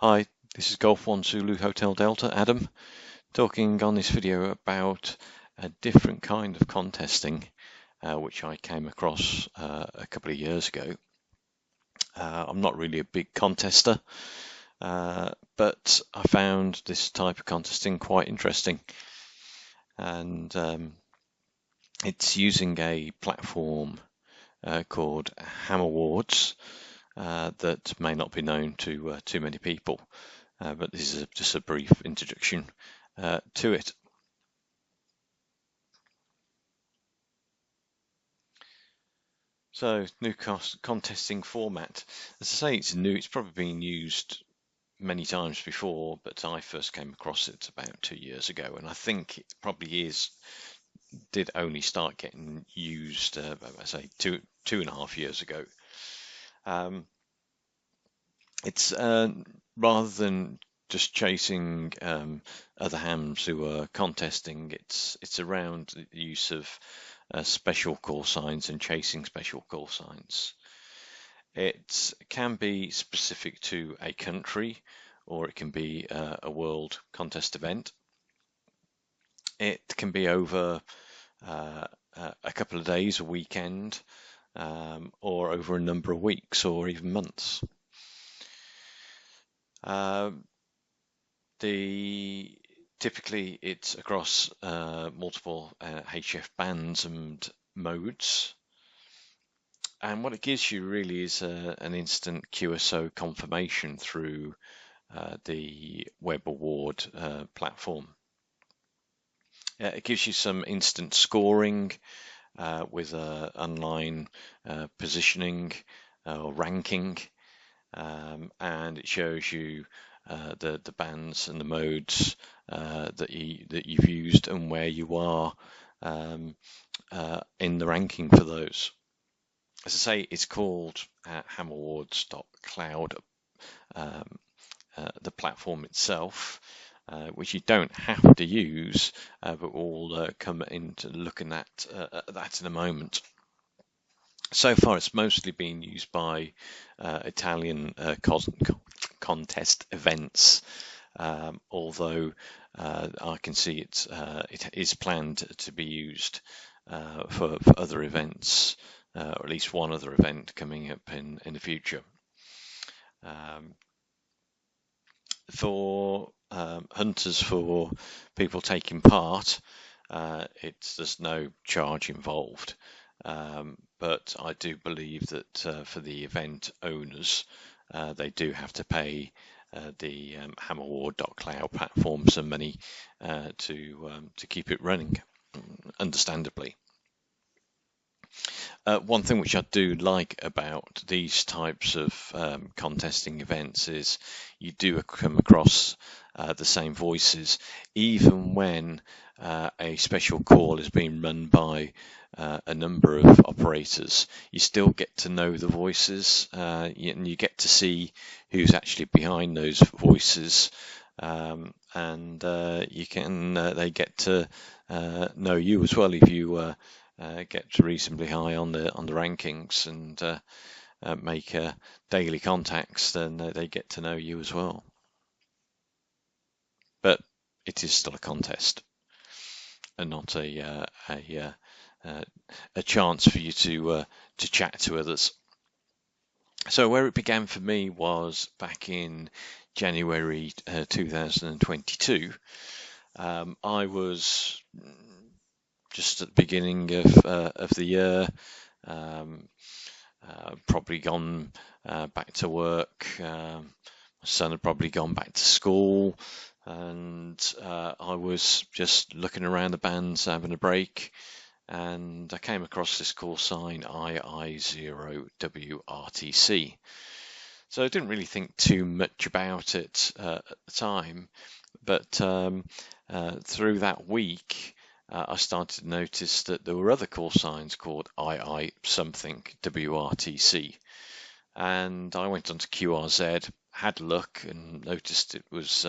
Hi, this is Golf 1 Zulu Hotel Delta, Adam, talking on this video about a different kind of contesting which I came across a couple of years ago. I'm not really a big contester, but I found this type of contesting quite interesting, and it's using a platform called HamAwards that may not be known to too many people. But this is just a brief introduction to it. So, new contesting format. As I say, it's new. It's probably been used many times before, but I first came across it about 2 years ago, and I think it probably did only start getting used, I say, two and a half years ago. It's rather than just chasing other hams who are contesting, it's around the use of special call signs and chasing special call signs. It can be specific to a country, or it can be a world contest event. It can be over a couple of days, a weekend, or over a number of weeks or even months. Typically it's across multiple HF bands and modes, and what it gives you really is an instant QSO confirmation through the WRTC platform. It gives you some instant scoring with online positioning or ranking, and it shows you the bands and the modes that you've used and where you are in the ranking for those. As I say, it's called hamawards.cloud, the platform itself, which you don't have to use, but we'll come into looking at that in a moment. So far, it's mostly been used by Italian contest events, although I can see it is planned to be used for other events, or at least one other event coming up in the future. For hunters, for people taking part, there's no charge involved. But I do believe that for the event owners, they do have to pay the HamAward.cloud platform some money to keep it running, understandably. One thing which I do like about these types of contesting events is you do come across the same voices, even when a special call is being run by a number of operators. You still get to know the voices, and you get to see who's actually behind those voices, and they get to know you as well if you get reasonably high on the rankings and make daily contacts. Then they get to know you as well. But it is still a contest, and not a chance for you to chat to others. So where it began for me was back in January 2022. I was just at the beginning of the year, probably gone back to work. My son had probably gone back to school, and I was just looking around the bands, having a break, and I came across this call sign II0 WRTC. So I didn't really think too much about it at the time, but through that week I started to notice that there were other call signs called II something WRTC, and I went onto QRZ, had a look, and noticed it was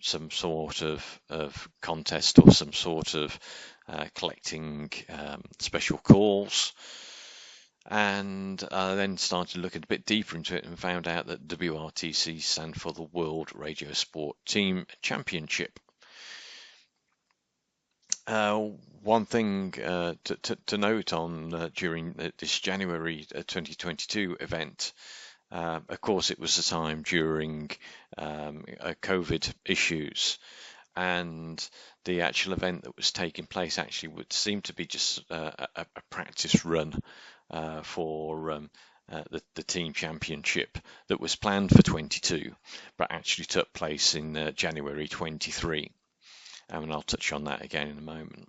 some sort of contest or some sort of collecting special calls. and then started looking a bit deeper into it and found out that WRTC stand for the World Radio Sport Team Championship. One thing to note on during this January 2022 event, of course, it was the time during COVID issues, and the actual event that was taking place actually would seem to be just a practice run for the team championship that was planned for 22, but actually took place in January 23. And I'll touch on that again in a moment.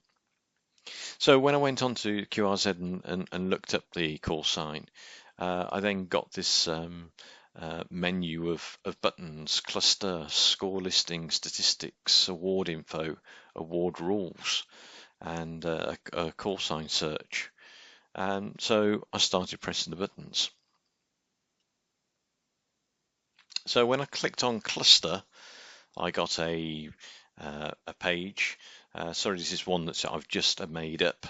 So when I went on to QRZ and looked up the call sign, I then got this menu of buttons: cluster, score listing, statistics, award info, award rules, and a call sign search. And so I started pressing the buttons. So when I clicked on cluster, I got a page. Sorry, this is one that I've just made up.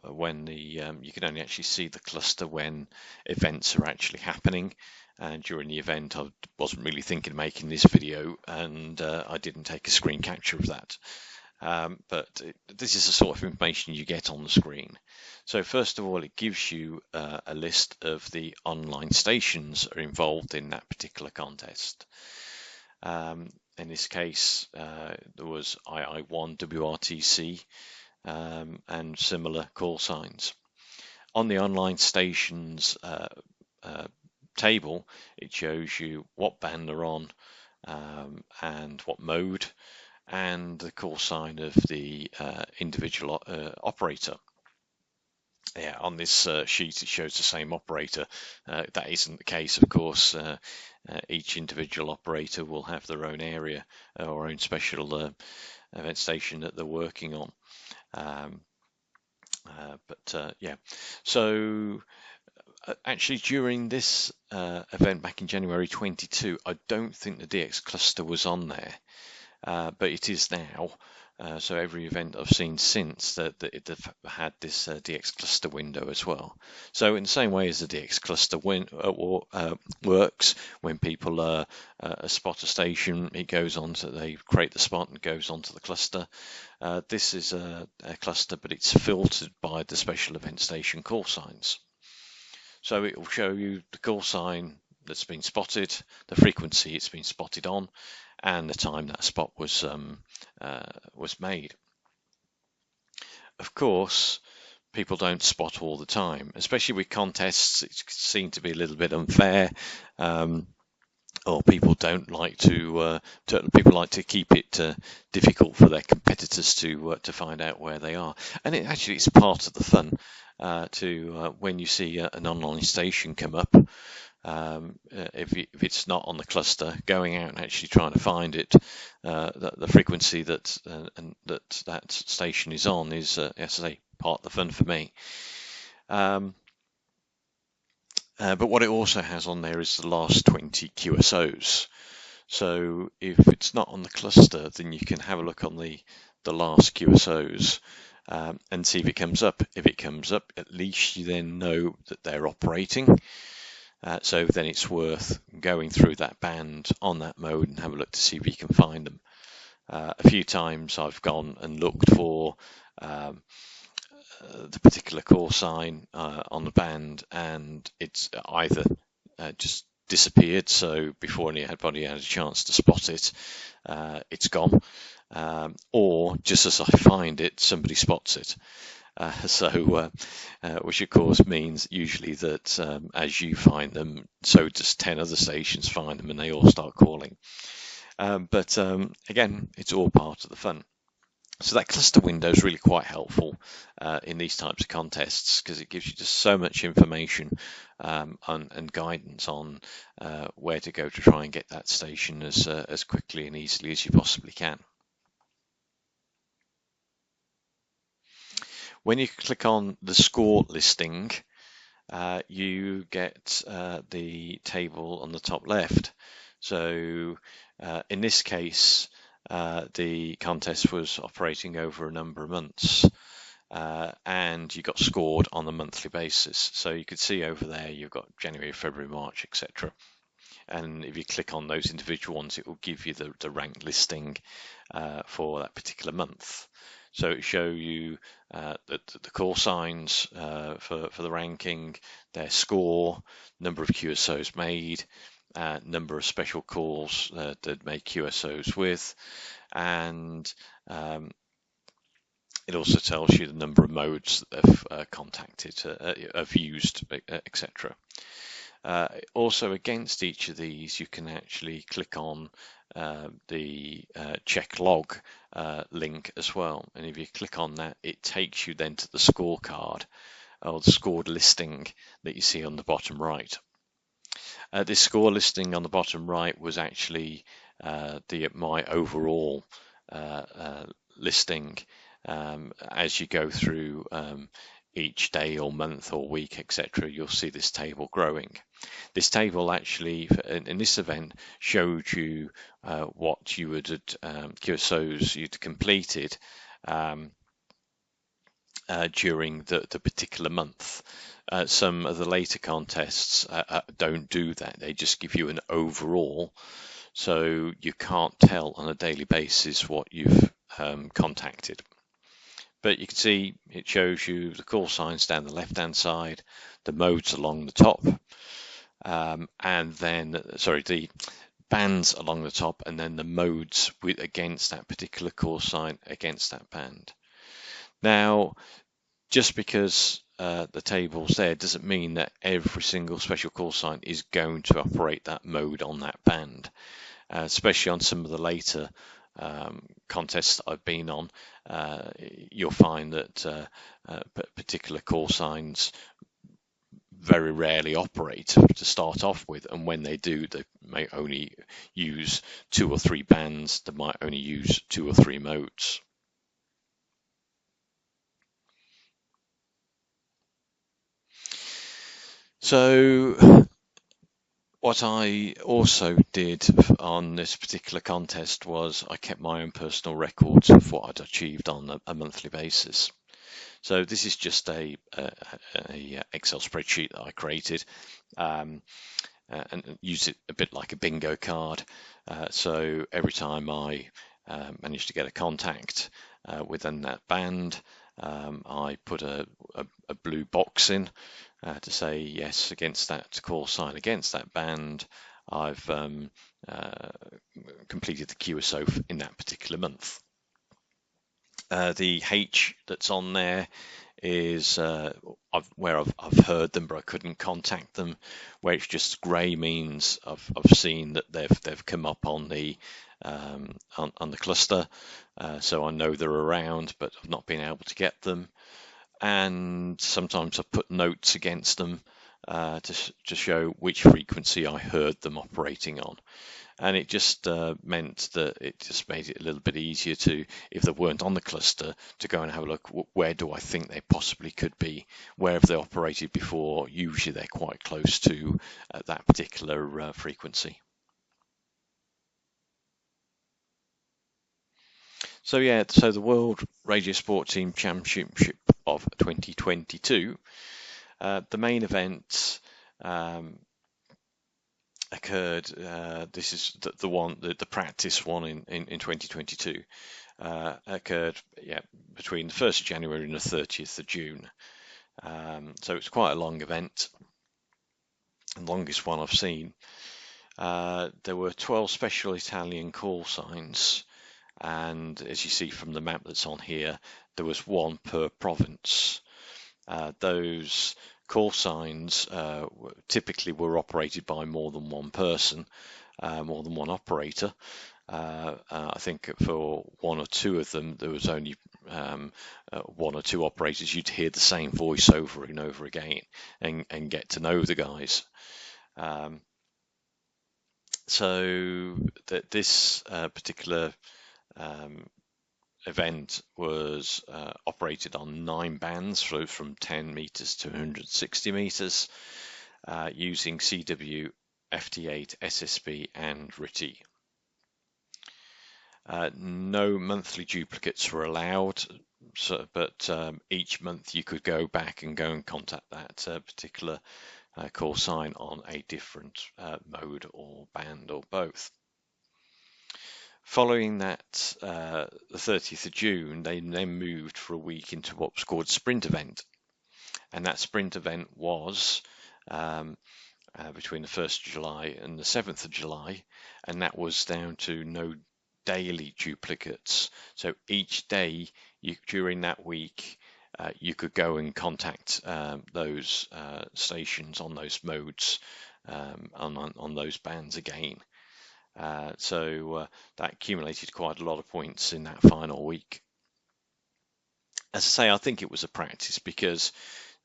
When you can only actually see the cluster when events are actually happening. And during the event, I wasn't really thinking of making this video, and I didn't take a screen capture of that. But this is the sort of information you get on the screen. So first of all, it gives you a list of the online stations that are involved in that particular contest. In this case, there was II1, WRTC, and similar call signs. On the online stations table, it shows you what band they're on and what mode, and the call sign of the individual operator. Yeah, on this sheet it shows the same operator. That isn't the case, of course. Each individual operator will have their own area or own special event station that they're working on. Yeah, so actually during this event back in January 22, I don't think the DX cluster was on there, but it is now. So every event I've seen since that they've had this DX cluster window as well. So in the same way as the DX cluster works, when people spot a station, it goes on to, they create the spot and goes onto the cluster. This is a cluster, but it's filtered by the special event station call signs. So it will show you the call sign that's been spotted, the frequency it's been spotted on, and the time that spot was made. Of course, people don't spot all the time, especially with contests. It seems to be a little bit unfair, or people don't like to. People like to keep it difficult for their competitors to find out where they are, and it actually is part of the fun when you see an online station come up. If it's not on the cluster, going out and actually trying to find it, the frequency that station is on is, as I say, part of the fun for me. But what it also has on there is the last 20 QSOs. So if it's not on the cluster, then you can have a look on the last QSOs and see if it comes up. If it comes up, at least you then know that they're operating. So then it's worth going through that band on that mode and have a look to see if you can find them. A few times I've gone and looked for the particular call sign on the band, and it's either just disappeared, so before anybody had a chance to spot it, it's gone, or just as I find it, somebody spots it. Which of course means usually that as you find them, so does 10 other stations find them, and they all start calling. But again, it's all part of the fun. So that cluster window is really quite helpful in these types of contests, because it gives you just so much information and guidance on where to go to try and get that station as quickly and easily as you possibly can. When you click on the score listing, you get the table on the top left. So in this case, the contest was operating over a number of months. and you got scored on a monthly basis. So you could see over there you've got January, February, March, etc. And if you click on those individual ones, it will give you the ranked listing for that particular month. So it show you the call signs for the ranking, their score, number of QSOs made, number of special calls that made QSOs with, and it also tells you the number of modes that they've contacted, have used, etc. Also, against each of these, you can actually click on the check log link as well. And if you click on that, it takes you then to the scorecard or the scored listing that you see on the bottom right. This score listing on the bottom right was actually my overall listing. As you go through each day or month or week, etc., you'll see this table growing. This table actually, in this event, showed you what you would QSOs you'd completed during the particular month. Some of the later contests don't do that. They just give you an overall, so you can't tell on a daily basis what you've contacted. But you can see it shows you the call signs down the left-hand side, the modes along the top, and then, the bands along the top, and then the modes against that particular call sign against that band. Now, just because the table's there doesn't mean that every single special call sign is going to operate that mode on that band, especially on some of the later contests I've been on. You'll find that particular call signs very rarely operate to start off with, and when they do, they may only use 2 or 3 bands. They might only use 2 or 3 modes. So what I also did on this particular contest was I kept my own personal records of what I'd achieved on a monthly basis. So this is just a Excel spreadsheet that I created and used it a bit like a bingo card. So every time I managed to get a contact within that band, I put a blue box in to say yes against that call sign against that band. I've completed the QSO in that particular month. The H that's on there is where I've heard them but I couldn't contact them. Where it's just grey means I've seen that they've come up on the cluster, so I know they're around, but I've not been able to get them. And sometimes I put notes against them to show which frequency I heard them operating on. And it just meant that it just made it a little bit easier to, if they weren't on the cluster, to go and have a look, where do I think they possibly could be? Where have they operated before? Usually they're quite close to that particular frequency. So yeah, so the World Radio Sport Team Championship of 2022, the main event occurred. This is the practice one in 2022. Occurred between the 1st of January and the 30th of June. So it's quite a long event, the longest one I've seen. There were 12 special Italian call signs, and as you see from the map that's on here, there was 1 per province. Those call signs typically were operated by more than 1 person, more than 1 operator. I think for 1 or 2 of them, there was only 1 or 2 operators. You'd hear the same voice over and over again and get to know the guys. So that this particular event was operated on 9 bands, from 10 meters to 160 meters, using CW, FT8, SSB, and RTTY. No monthly duplicates were allowed, but each month you could go back and contact that particular call sign on a different mode or band or both. Following that, the 30th of June, they then moved for a week into what was called sprint event. And that sprint event was between the 1st of July and the 7th of July, and that was down to no daily duplicates. So each day during that week, you could go and contact those stations on those modes on those bands again. So that accumulated quite a lot of points in that final week. As I say, I think it was a practice because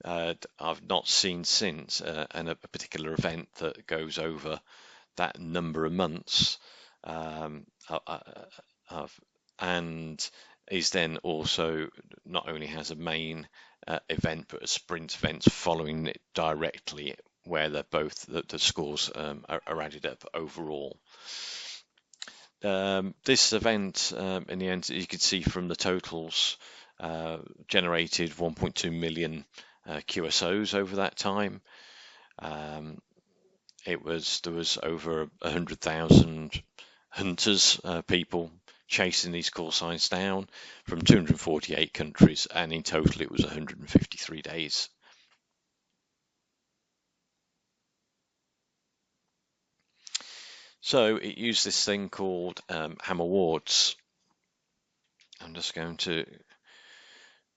I've not seen since a particular event that goes over that number of months and is then also not only has a main event but a sprint event following it directly where they're both the scores are added up overall. This event in the end, you could see from the totals, generated 1.2 million QSOs over that time. There was over 100,000 hunters, people chasing these call signs down from 248 countries, and in total it was 153 days. So it used this thing called HamAwards. I'm just going to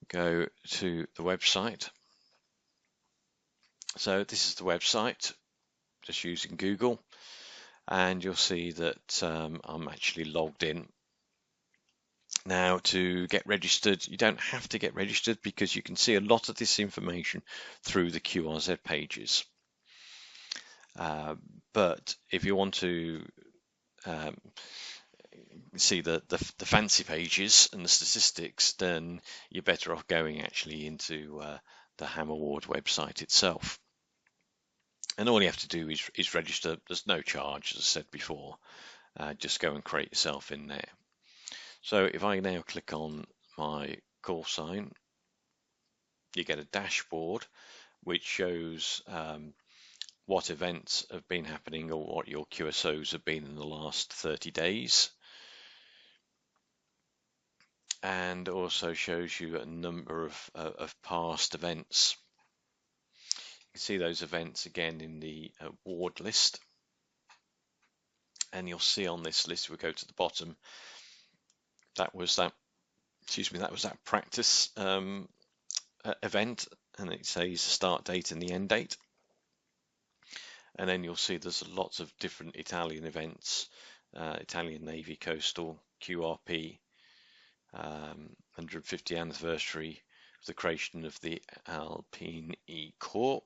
go to the website. So this is the website, just using Google, and you'll see that I'm actually logged in. Now, to get registered, you don't have to get registered because you can see a lot of this information through the QRZ pages. But if you want to see the fancy pages and the statistics, then you're better off going actually into the HamAward website itself. And all you have to do is register. There's no charge, as I said before. Just go and create yourself in there. So if I now click on my call sign, you get a dashboard which shows what events have been happening or what your QSOs have been in the last 30 days. And also shows you a number of past events. You can see those events again in the award list. And you'll see on this list, we go to the bottom, that was that practice event, and it says the start date and the end date. And then you'll see there's lots of different Italian events, Italian Navy Coastal, QRP, 150th anniversary of the creation of the Alpine E-Corps.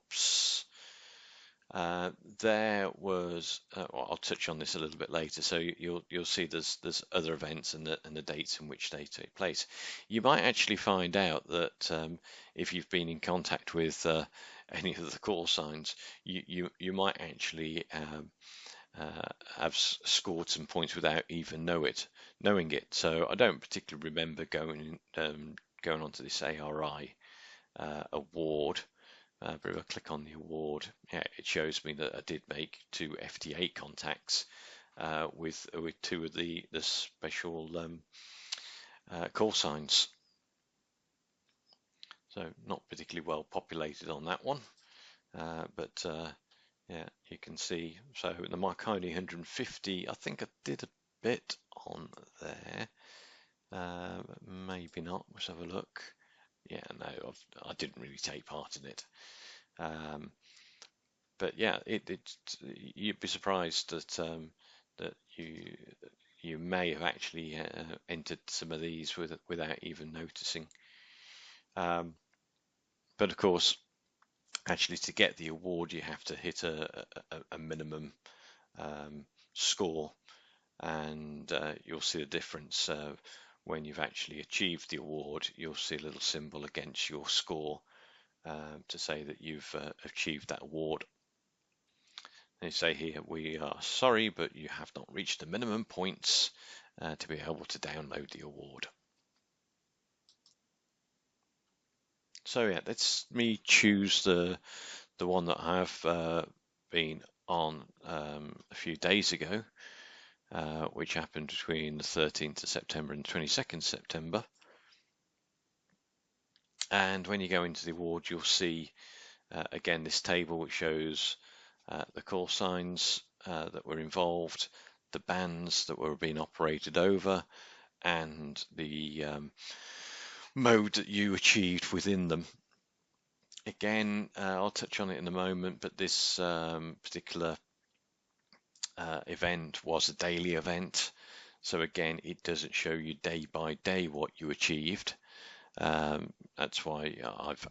There was, well, I'll touch on this a little bit later. So you'll see there's other events and the dates in which they take place. You might actually find out that if you've been in contact with any of the call signs, you might actually have scored some points without even knowing it. So I don't particularly remember going onto this ARI award. But if I click on the award, yeah, it shows me that I did make 2 FT8 contacts with 2 of the special call signs. So not particularly well populated on that one, but yeah, you can see. So the Marconi 150, I think I did a bit on there. Maybe not. Let's have a look. Yeah, no, I didn't really take part in it. But yeah, you'd be surprised that you may have actually entered some of these without even noticing. But of course, actually to get the award, you have to hit a minimum score, and you'll see the difference when you've actually achieved the award. You'll see a little symbol against your score to say that you've achieved that award. They say here, we are sorry, but you have not reached the minimum points to be able to download the award. So yeah, let's me choose the one that I have been on a few days ago, which happened between the 13th of September and 22nd September. And when you go into the award, you'll see again this table which shows the call signs that were involved, the bands that were being operated over, and the mode that you achieved within them. Again, I'll touch on it in a moment, but this particular event was a daily event. So again, it doesn't show you day by day what you achieved. That's why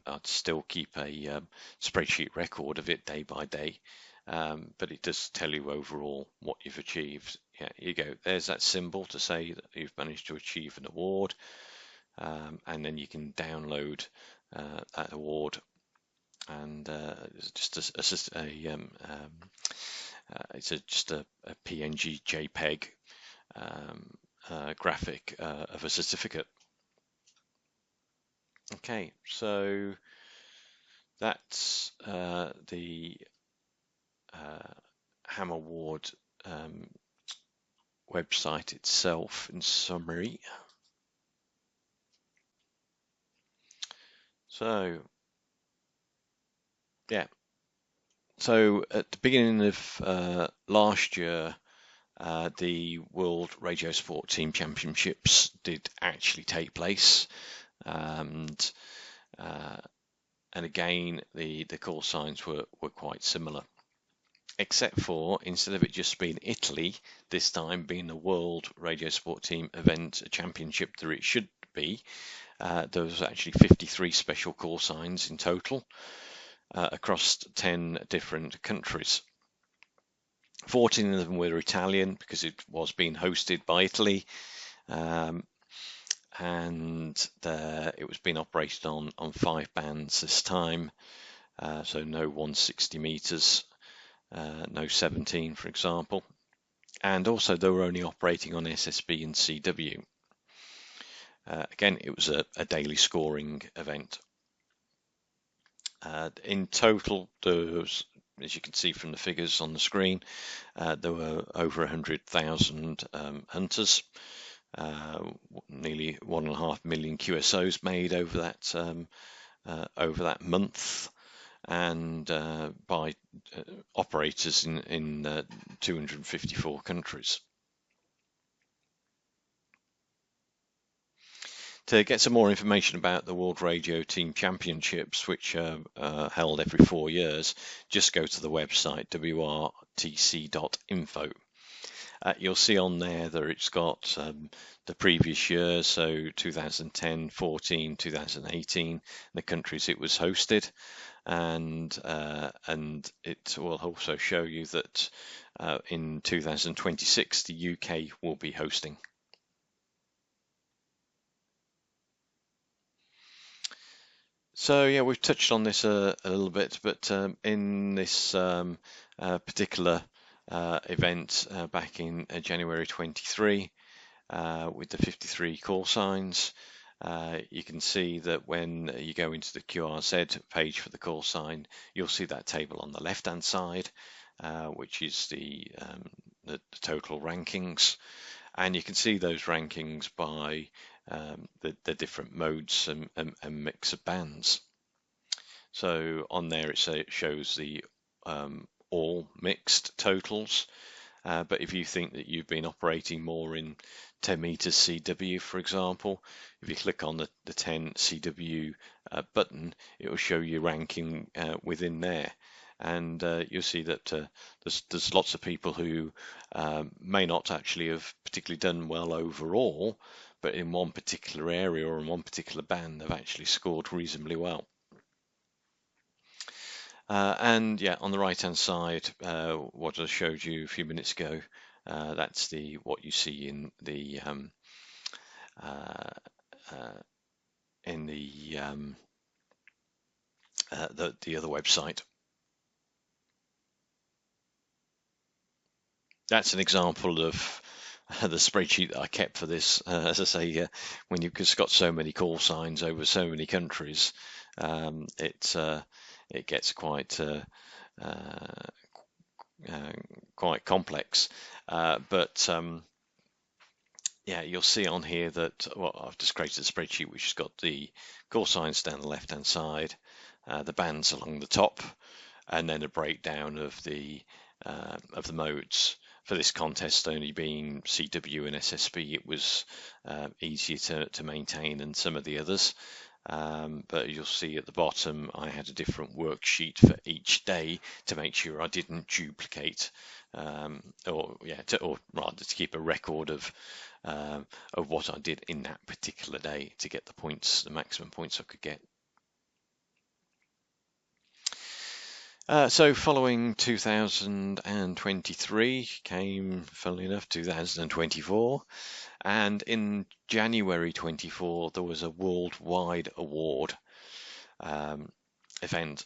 I'd still keep a spreadsheet record of it day by day. But it does tell you overall what you've achieved. Yeah, you go. There's that symbol to say that you've managed to achieve an award. And then you can download that award, and it's just just a PNG JPEG graphic of a certificate. Okay, so that's the HamAward website itself in summary. So yeah, so at the beginning of last year, the World Radio Sport Team Championships did actually take place, and again the call signs were quite similar, except for instead of it just being Italy, this time being a World Radio Sport Team event, a championship that it should be, there was actually 53 special call signs in total across 10 different countries. 14 of them were Italian because it was being hosted by Italy, and it was being operated on 5 bands this time, so no 160 meters, no 17 for example, and also they were only operating on SSB and CW. Again, it was a daily scoring event. In total, there was, as you can see from the figures on the screen, there were over 100,000 hunters, nearly 1.5 million QSOs made over that month, and by operators in 254 countries. To get some more information about the World Radio Team Championships, which are held every 4 years, just go to the website WRTC.info. You'll see on there that it's got the previous years, so 2010, 14, 2018, the countries it was hosted, and it will also show you that in 2026 the UK will be hosting. So yeah, we've touched on this a little bit, but in this particular event back in January 23, with the 53 call signs, you can see that when you go into the QRZ page for the call sign, you'll see that table on the left-hand side, which is the total rankings, and you can see those rankings by the different modes and mix of bands. So on there it shows the all mixed totals, but if you think that you've been operating more in 10 meters CW, for example, if you click on the 10 CW button, it will show you ranking within there. And you'll see that there's lots of people who may not actually have particularly done well overall, but in one particular area or in one particular band they've actually scored reasonably well. And yeah, on the right hand side, what I showed you a few minutes ago, that's what you see in the other website. That's an example of the spreadsheet that I kept for this. As I say, when you've just got so many call signs over so many countries, it gets quite complex. But yeah, you'll see on here that, well, I've just created a spreadsheet which has got the call signs down the left-hand side, the bands along the top, and then a breakdown of the modes. For this contest only being CW and SSB, it was easier to maintain than some of the others. But you'll see at the bottom I had a different worksheet for each day to make sure I didn't duplicate, or rather to keep a record of what I did in that particular day to get the points, the maximum points I could get. So following 2023 came, funnily enough, 2024, and in January 24 there was a worldwide award event.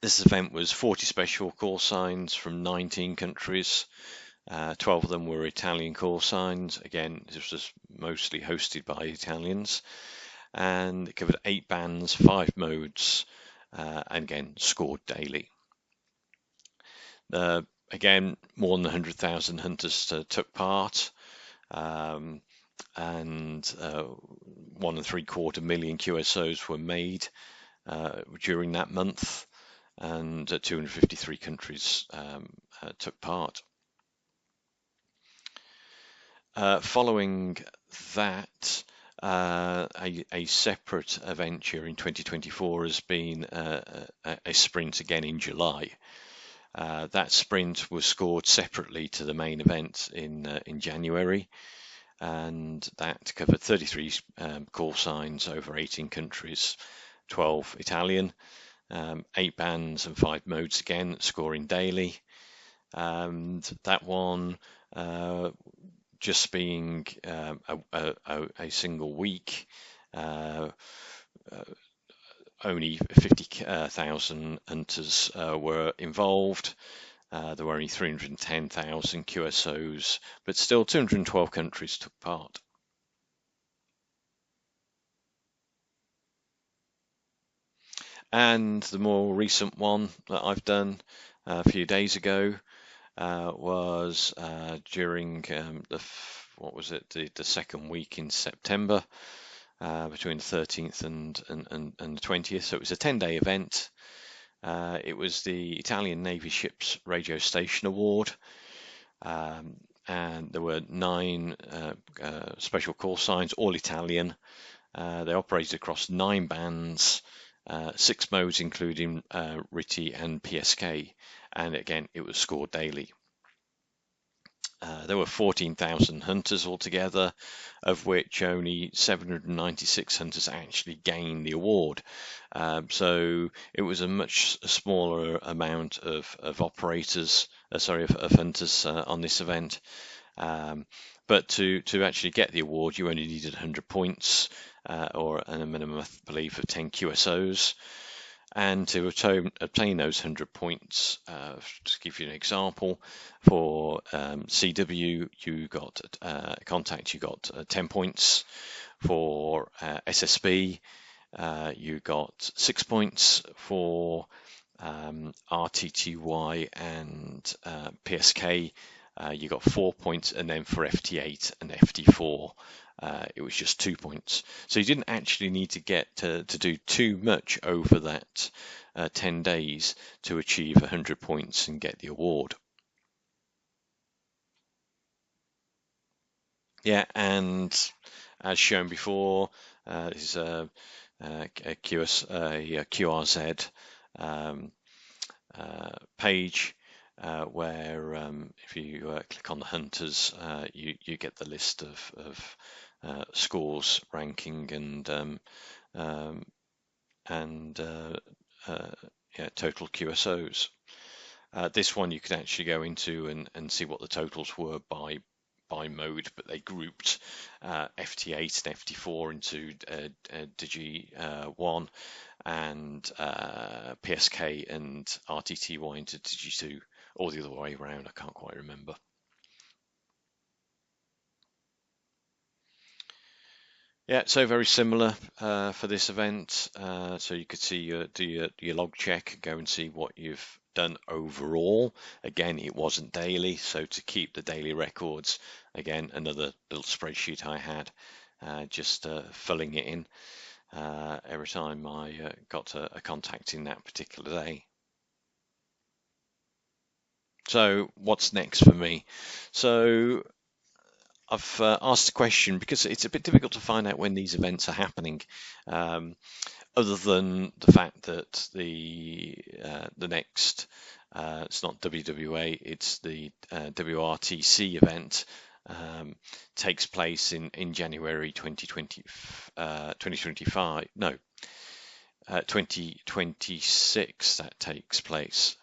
This event was 40 special call signs from 19 countries. 12 of them were Italian call signs. Again, this was mostly hosted by Italians, and it covered 8 bands, 5 modes, and again scored daily. Again, more than 100,000 hunters took part, and 1.75 million QSOs were made during that month, and 253 countries took part. Following that, a separate event during 2024 has been a sprint again in July. That sprint was scored separately to the main event in January, and that covered 33 call signs over 18 countries, 12 Italian, 8 bands and 5 modes again, scoring daily. And that one, just being a single week, only 50,000 hunters were involved. There were only 310,000 QSOs, but still 212 countries took part. And the more recent one that I've done a few days ago was during the second week in September, between the 13th and the 20th. So it was a 10-day event. It was the Italian Navy Ships Radio Station Award, and there were 9 special call signs, all Italian. They operated across 9 bands, 6 modes including RTC and PSK, and again it was scored daily. There were 14,000 hunters altogether, of which only 796 hunters actually gained the award. So it was a much smaller amount of hunters on this event. But to actually get the award, you only needed 100 points, or a minimum, I believe, of 10 QSOs. And to obtain those 100 points, to give you an example, for CW, you got contact, you got 10 points. For SSB, you got 6 points. For RTTY and PSK, you got 4 points, and then for FT8 and FT4, it was just 2 points. So you didn't actually need to get to do too much over that 10 days to achieve 100 points and get the award. Yeah, and as shown before, this is a QRZ page, where if you click on the hunters, you get the list of scores, ranking, and total QSOs. This one you can actually go into and see what the totals were by mode, but they grouped FT8 and FT4 into Digi1, and PSK and RTTY into Digi2, or the other way around, I can't quite remember. Yeah, so very similar for this event. So you could see do your log check, go and see what you've done overall. Again, it wasn't daily, so to keep the daily records, again, another little spreadsheet I had, just filling it in every time I got a contact in that particular day. So what's next for me? So I've asked a question because it's a bit difficult to find out when these events are happening, other than the fact that the next it's not WWA, it's the WRTC event takes place in January 2025. No, 2026 that takes place.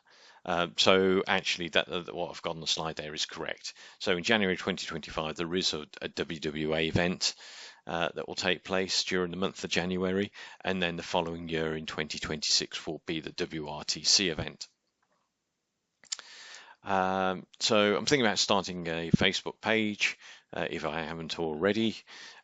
So actually, what I've got on the slide there is correct. So in January 2025, there is a WWA event that will take place during the month of January, and then the following year in 2026 will be the WRTC event. So I'm thinking about starting a Facebook page if I haven't already,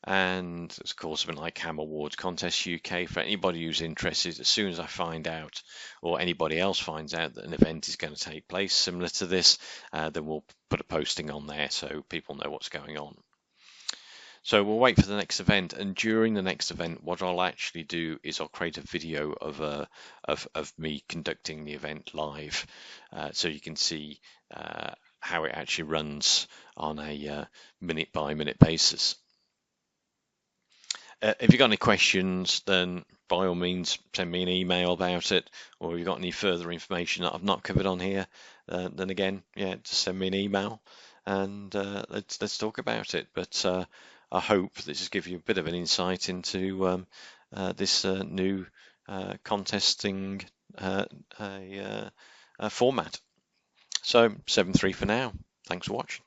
and of course something like HamAward Contest UK for anybody who's interested. As soon as I find out, or anybody else finds out, that an event is going to take place similar to this, then we'll put a posting on there so people know what's going on. So we'll wait for the next event, and during the next event, what I'll actually do is I'll create a video of me conducting the event live, so you can see how it actually runs on a minute by minute basis. If you've got any questions, then by all means send me an email about it, or if you've got any further information that I've not covered on here, then again, yeah, just send me an email and let's talk about it. But I hope this has given you a bit of an insight into this new contesting format. So 7-3 for now. Thanks for watching.